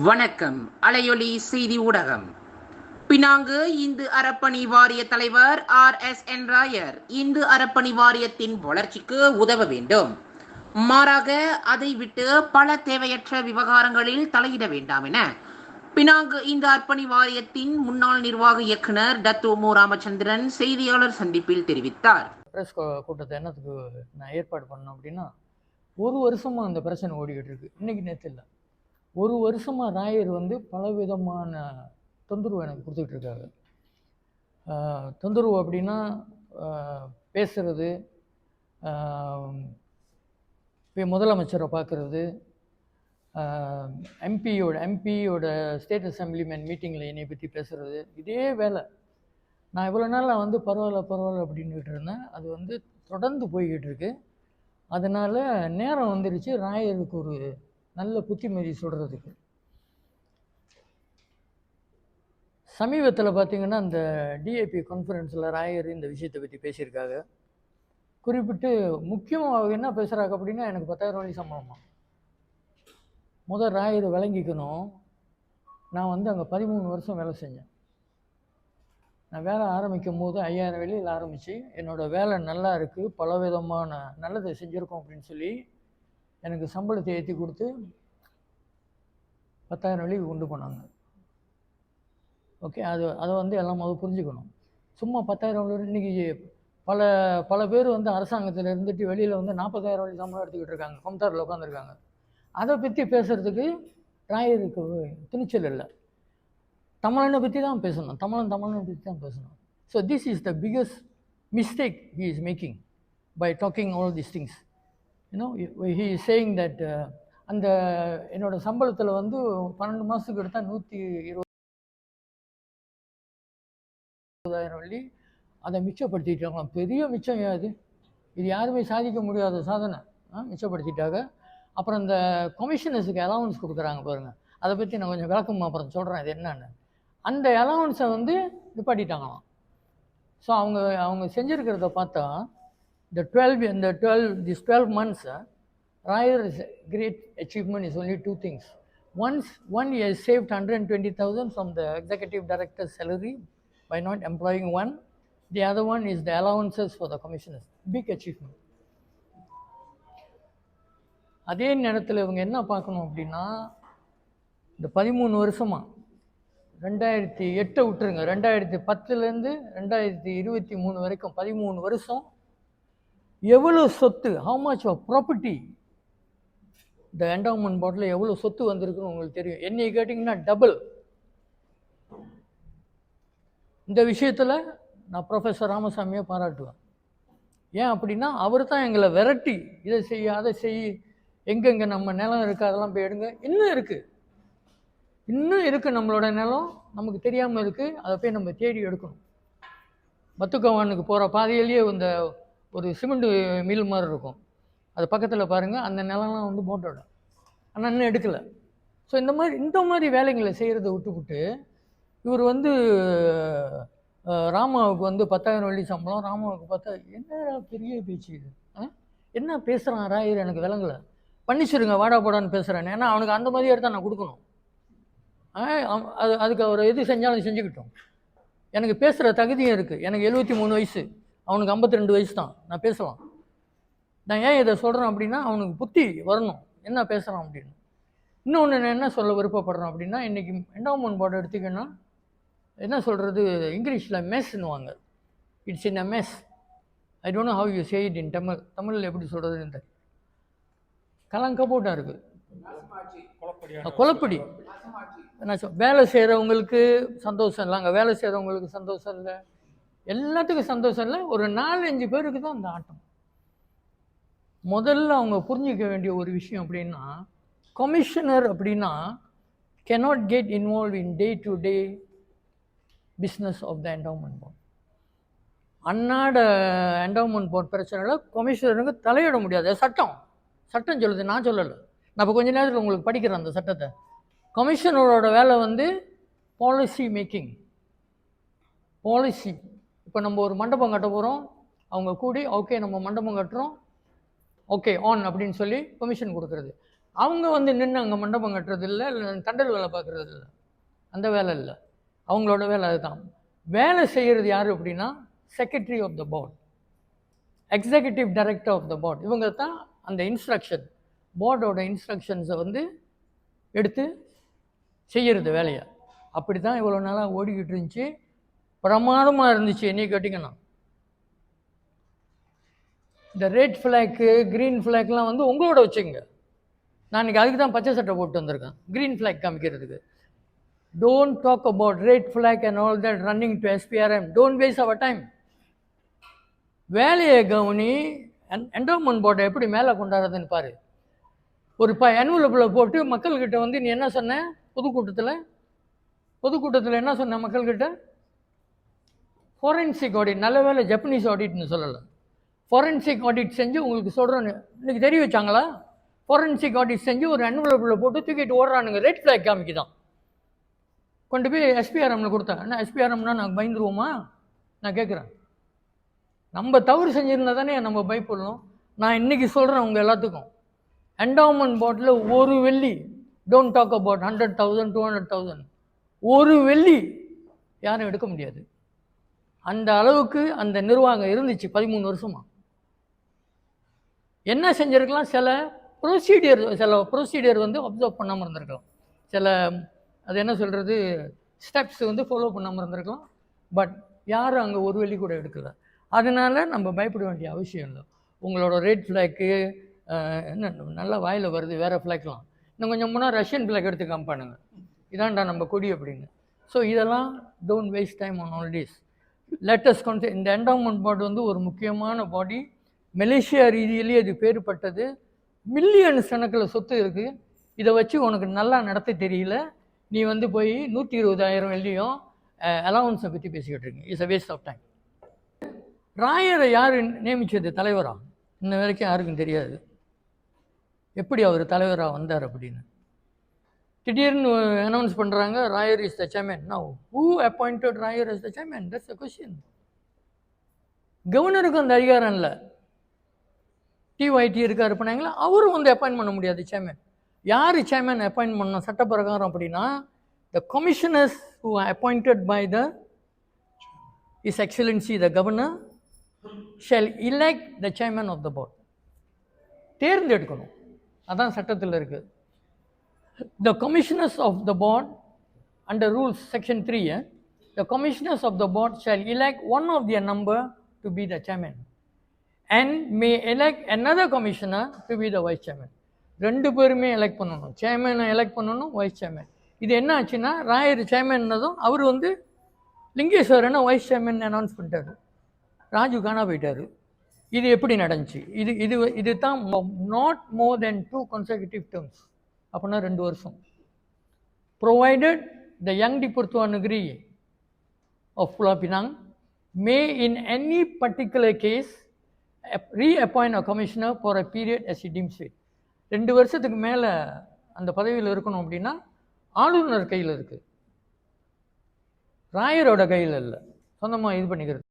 வணக்கம். அலையொலி செய்தி ஊடகம். பினாங்கு இந்து அறப்பணி வாரிய தலைவர் RSN ராயர் இந்து அறப்பணி வாரியத்தின் வளர்ச்சிக்கு உதவ வேண்டும், மாறாக அதை விட்டு பல தேவையற்ற விவகாரங்களில் தலையிட வேண்டாம் என பினாங்கு இந்து அர்ப்பணி வாரியத்தின் முன்னாள் நிர்வாக இயக்குனர் டத்து மு ராமச்சந்திரன் செய்தியாளர் சந்திப்பில் தெரிவித்தார். பிரஸ் கூட்டத்தை என்னத்துக்கு நான் ஏற்பாடு பண்ணோம் அப்படின்னா, ஒரு வருஷமாக அந்த பிரச்சனை ஓடிக்கிட்டு இருக்கு. இன்னைக்கு நேற்று இல்லை, ஒரு வருஷமாக ராயர் பலவிதமான தொந்தரவு எனக்கு கொடுத்துக்கிட்டு இருக்காரு. தொந்தரவு அப்படின்னா பேசுறது, முதலமைச்சரை பார்க்குறது, எம்பியோட ஸ்டேட் அசம்பிளிமெண்ட் மீட்டிங்கில் என்னை பற்றி பேசுகிறது, இதே வேலை. நான் இவ்வளோ நாள் பரவாயில்ல அப்படின்னுக்கிட்டு இருந்தேன். அது தொடர்ந்து போய்கிட்டு இருக்கு. அதனால் நேரம் வந்துருச்சு ராயருக்கு ஒரு நல்ல புத்திமதி சொல்கிறதுக்கு. சமீபத்தில் பார்த்திங்கன்னா அந்த டிஏபி கான்ஃபரன்ஸில் ராயர் இந்த விஷயத்தை பற்றி பேசியிருக்காங்க. குறிப்பிட்டு முக்கியமாக அவங்க என்ன பேசுகிறாங்க அப்படின்னா, எனக்கு 10,000 வழி சம்பளமா. முதல் ராயர் விளங்கிக்கணும், நான் அங்கே 13 வருஷம் வேலை செஞ்சேன். நான் வேலை ஆரம்பிக்கும் போது 5,000 வெளியில் ஆரம்பித்து என்னோடய வேலை நல்லா இருக்குது, பலவிதமான நல்லதை செஞ்சுருக்கோம் அப்படின்னு சொல்லி எனக்கு சம்பளத்தை ஏற்றி கொடுத்து 10,000 வெளிக்கு கொண்டு போனாங்க. ஓகே, அதை எல்லாம் புரிஞ்சுக்கணும். சும்மா 10,000 வெளி இன்றைக்கி பல பேர் அரசாங்கத்தில் இருந்துட்டு வெளியில் 40,000 வழி சம்பளம் எடுத்துக்கிட்டு இருக்காங்க, கொம்தாரில் உட்காந்துருக்காங்க. அதை பற்றி பேசுகிறதுக்கு ராயருக்கு துணிச்சல் இல்லை. தமிழனை பற்றி தான் பேசணும், தமிழனை பற்றி தான் பேசணும். So this is the biggest mistake he is making by talking all this things. He is saying that அந்த என்னோடய சம்பளத்தில் 12 மாதத்துக்கு எடுத்தால் 120,000 வழி அதை மிச்சப்படுத்திட்டாங்க. பெரிய மிச்சம் இது யாருமே சாதிக்க முடியாத சாதனை. மிச்சப்படுத்திட்டாங்க. அப்புறம் இந்த கமிஷனர்ஸுக்கு அலவன்ஸ் கொடுக்குறாங்க பாருங்கள், அதை பற்றி நான் கொஞ்சம் விளக்கமாக அப்புறம் சொல்கிறேன் இது என்னன்னு. அந்த அலவன்ஸை நிப்பாட்டிட்டாங்களாம். ஸோ அவங்க செஞ்சுருக்கிறத பார்த்தா these 12 months, Rayer's great achievement is only two things. One, he has saved 120,000 from the executive director's salary by not employing one. The other one is the allowances for the commissioners. Big achievement. அதே நேரத்தில் இவங்க என்ன பார்க்கணும் அப்படின்னா, இந்த 13 வருஷமாக 2008 விட்டுருங்க, 2010லேருந்து 2023 வரைக்கும் 13 வருஷம் எவ்வளோ சொத்து, how much of property இந்த என்டோமெண்ட் போர்டில் எவ்வளோ சொத்து வந்திருக்குன்னு உங்களுக்கு தெரியும். என்னை கேட்டிங்கன்னா டபுள். இந்த விஷயத்தில் நான் ப்ரொஃபஸர் ராமசாமியை பாராட்டுவேன். ஏன் அப்படின்னா, அவர் தான் எங்களை விரட்டி இதை செய்ய அதை செய்ய, எங்கெங்கே நம்ம நிலம் இருக்குது அதெல்லாம் போய் எடுங்க. இன்னும் இருக்குது நம்மளோட நிலம், நமக்கு தெரியாமல் இருக்குது, அதை போய் நம்ம தேடி எடுக்கணும். பத்துக்கவானுக்கு போகிற பாதையிலேயே ஒரு சிமெண்ட் மில் மாதிரி இருக்கும், அது பக்கத்தில் பாருங்கள், அந்த நிலம்லாம் போட்டோட. ஆனால் இன்னும் எடுக்கலை. ஸோ இந்த மாதிரி வேலைகளை செய்கிறத விட்டுவிட்டு இவர் ராமாவுக்கு 10,000 வழி சம்பளம், ராமாவுக்கு பார்த்தா என்ன பெரிய பேச்சு இது, என்ன பேசுகிறான் ராயர் எனக்கு விளங்கலை. பண்ணிச்சிருங்க வாடா போடான்னு பேசுகிறேன். ஏன்னா அவனுக்கு அந்த மாதிரி எடுத்தால் நான் கொடுக்கணும். அதுக்கு அவர் எது செஞ்சாலும் செஞ்சுக்கிட்டோம். எனக்கு பேசுகிற தகுதியும் இருக்குது. எனக்கு 73 வயசு, அவனுக்கு 52 வயசு தான். நான் பேசலாம். நான் ஏன் இதை சொல்கிறேன் அப்படின்னா, அவனுக்கு புத்தி வரணும் என்ன பேசுகிறான் அப்படின்னு. இன்னொன்று நான் என்ன சொல்ல விருப்பப்படுறேன் அப்படின்னா, இன்றைக்கி என்டோமெண்ட் போர்டு எடுத்துக்கின்னா என்ன சொல்கிறது, இங்கிலீஷில் மெஸ்ன்னுவாங்க. It's in a mess. I don't know how you say it in தமிழில் எப்படி சொல்கிறதுன்னு. கலங்கப்போட்டாக இருக்குது, குழப்படி. நான் வேலை செய்கிறவங்களுக்கு சந்தோஷம் இல்லை, அங்கே வேலை செய்கிறவங்களுக்கு சந்தோஷம் இல்லை, எல்லாத்துக்கும் சந்தோஷம் இல்லை. ஒரு 4-5 பேருக்கு தான் அந்த ஆட்டம். முதல்ல அவங்க புரிஞ்சிக்க வேண்டிய ஒரு விஷயம் அப்படின்னா, கமிஷனர் அப்படின்னா cannot get involved in day-to-day business of the endowment board. அன்னாட என்டோமெண்ட் போர்ட் பிரச்சனையில் கமிஷனருக்கு தலையிட முடியாது. சட்டம் சொல்லுது, நான் சொல்லலை. நான் இப்போ கொஞ்ச நேரத்தில் உங்களுக்கு படிக்கிறேன் அந்த சட்டத்தை. கமிஷனரோட வேலை பாலிசி மேக்கிங். பாலிசி, இப்போ நம்ம ஒரு மண்டபம் கட்ட போகிறோம், அவங்க கூடி ஓகே நம்ம மண்டபம் கட்டுறோம், ஓகே ஆன் அப்படின்னு சொல்லி பெர்மிஷன் கொடுக்குறது. அவங்க வந்து நின்று அங்கே மண்டபம் கட்டுறது இல்லை, தண்டல் வேலை பார்க்குறது இல்லை, அந்த வேலை இல்லை. அவங்களோட வேலை அதுதான். வேலை செய்கிறது யார் அப்படின்னா secretary of the board, executive director of the board. இவங்க தான் அந்த இன்ஸ்ட்ரக்ஷன், போர்டோட இன்ஸ்ட்ரக்ஷன்ஸை வந்து எடுத்து செய்கிறது வேலையை. அப்படி தான் இவ்வளோ நாளாக ஓடிக்கிட்டு இருந்துச்சு. பிரமாதமாக இருந்துச்சு. என்னை கேட்டிங்கன்னா இந்த ரெட் ஃப்ளாக்கு க்ரீன் ஃப்ளாக்லாம் வந்து உங்களோட வச்சுங்க. நான் இன்றைக்கி அதுக்கு தான் பச்சை சட்டை போட்டு வந்திருக்கேன், க்ரீன் ஃப்ளாக் காமிக்கிறதுக்கு. Don't talk about red flag and all that running to SPRM. Don't waste our time. வேலையை கவனி. என்டோமெண்ட் போர்டை எப்படி மேலே கொண்டாடுறதுன்னு பாரு. ஒரு என்வலப்பில் போட்டு மக்கள்கிட்ட வந்து நீ என்ன சொன்ன பொதுக்கூட்டத்தில் என்ன சொன்ன மக்கள்கிட்ட? Forensic audit. நல்ல வேலை ஜப்பனீஸ் ஆடிட்னு சொல்லலை, ஃபாரன்சிக் ஆடிட் செஞ்சு உங்களுக்கு சொல்கிறேன்னு இன்னைக்கு தெரிய வச்சாங்களா? ஃபாரன்சிக் ஆடிட் செஞ்சு ஒரு என்வலப்பில் போட்டு தூக்கிட்டு ஓடுறானுங்க. Red flag காமிக்குதான். கொண்டு போய் SPRMல கொடுத்தேன். என்ன SPRMனா நாங்கள் பயந்துருவோமா? நான் கேட்குறேன். நம்ம தவறு செஞ்சுருந்தா தானே நம்ம பயப்படணும். நான் இன்றைக்கி சொல்கிறேன் உங்கள் எல்லாத்துக்கும், என்டோமெண்ட் போர்டில் ஒரு வெள்ளி, டோன்ட் டாக் அபவுட் 100,000 200,000, ஒரு வெள்ளி யாரும் எடுக்க முடியாது. அந்த அளவுக்கு அந்த நிர்வாகம் இருந்துச்சு 13 வருஷமாக. என்ன செஞ்சுருக்கலாம்? சில ப்ரொசீடியர் வந்து அப்சர்வ் பண்ணாமல் இருந்திருக்கலாம், சில அது என்ன சொல்கிறது ஸ்டெப்ஸ் வந்து ஃபாலோ பண்ணாமல் இருந்திருக்கலாம். பட் யாரும் அங்கே ஒரு வெள்ளி கூட எடுக்கலை. அதனால் நம்ம பயப்பட வேண்டிய அவசியம் இல்லை. உங்களோட ரெட் ஃப்ளாக்கு என்ன நல்லா வாயில் வருது, வேறு ஃப்ளாக்லாம் இன்னும் கொஞ்சம் முன்னாடி ரஷ்யன் ஃப்ளாக் எடுத்து காமிப்பானுங்க, இதான்டா நம்ம கொடி அப்படின்னு. ஸோ இதெல்லாம் don't waste time on all these. Latest concept. இந்த என்டோமெண்ட் போர்டு வந்து ஒரு முக்கியமான பாடி. மலேசியா ரீதியிலேயே அது பேர்பட்டது. மில்லியன்ஸ் கணக்கில் சொத்து இருக்குது. இதை வச்சு உனக்கு நல்லா நடத்த தெரியல, நீ வந்து போய் 120,000 வெள்ளியும் அலவன்ஸை பற்றி பேசிக்கிட்டு இருக்கீங்க. It's a waste of time. ராயரை யார் நியமித்தது தலைவராக? இன்ன வரைக்கும் யாருக்கும் தெரியாது எப்படி அவர் தலைவராக வந்தார் அப்படின்னு. திடீர்னு அனௌன்ஸ் பண்ணுறாங்க Rayar is the chairman. Now who appointed Rayar is the chairman? That's a question. கவர்னருக்கு அந்த அதிகாரம் இல்லை. TYT இருக்காரு பண்ணாங்களா, அவரும் வந்து அப்பாயின்ட் பண்ண முடியாது சேர்மன். யார் சேர்மன் அப்பாயின்ட் பண்ணணும் சட்ட பிரகாரம் அப்படின்னா, the commissioners who appointed by the His Excellency the Governor shall elect the chairman of the board. தேர்ந்தெடுக்கணும். அதான் சட்டத்தில் இருக்குது. The commissioners of the board under rules section 3, the commissioners of the board shall elect one of their number to be the chairman and may elect another commissioner to be the vice chairman. ரெண்டு பேருமே elect பண்ணணும், சேர்மனை elect பண்ணணும், vice chairman. இது என்ன ஆச்சுன்னா, ராயர் சேர்மன்னதும் அவர் வந்து லிங்கேஸ்வரனை vice chairman announce பண்ணிட்டாரு, ராஜு காணா போயிட்டார். இது எப்படி நடந்துச்சு? இது தான் not more then 2 consecutive terms, அப்படின்னா 2 வருஷம். Provided the Yang di Pertua Negeri of Pulau Pinang may in any particular case reappoint a commissioner for a period as he deems fit. 2 வருஷத்துக்கு மேலே அந்த பதவியில் இருக்கணும் அப்படின்னா ஆளுநர் கையில் இருக்குது, ராயரோட கையில் இல்லை, சொந்தமாக இது பண்ணிக்கிறது.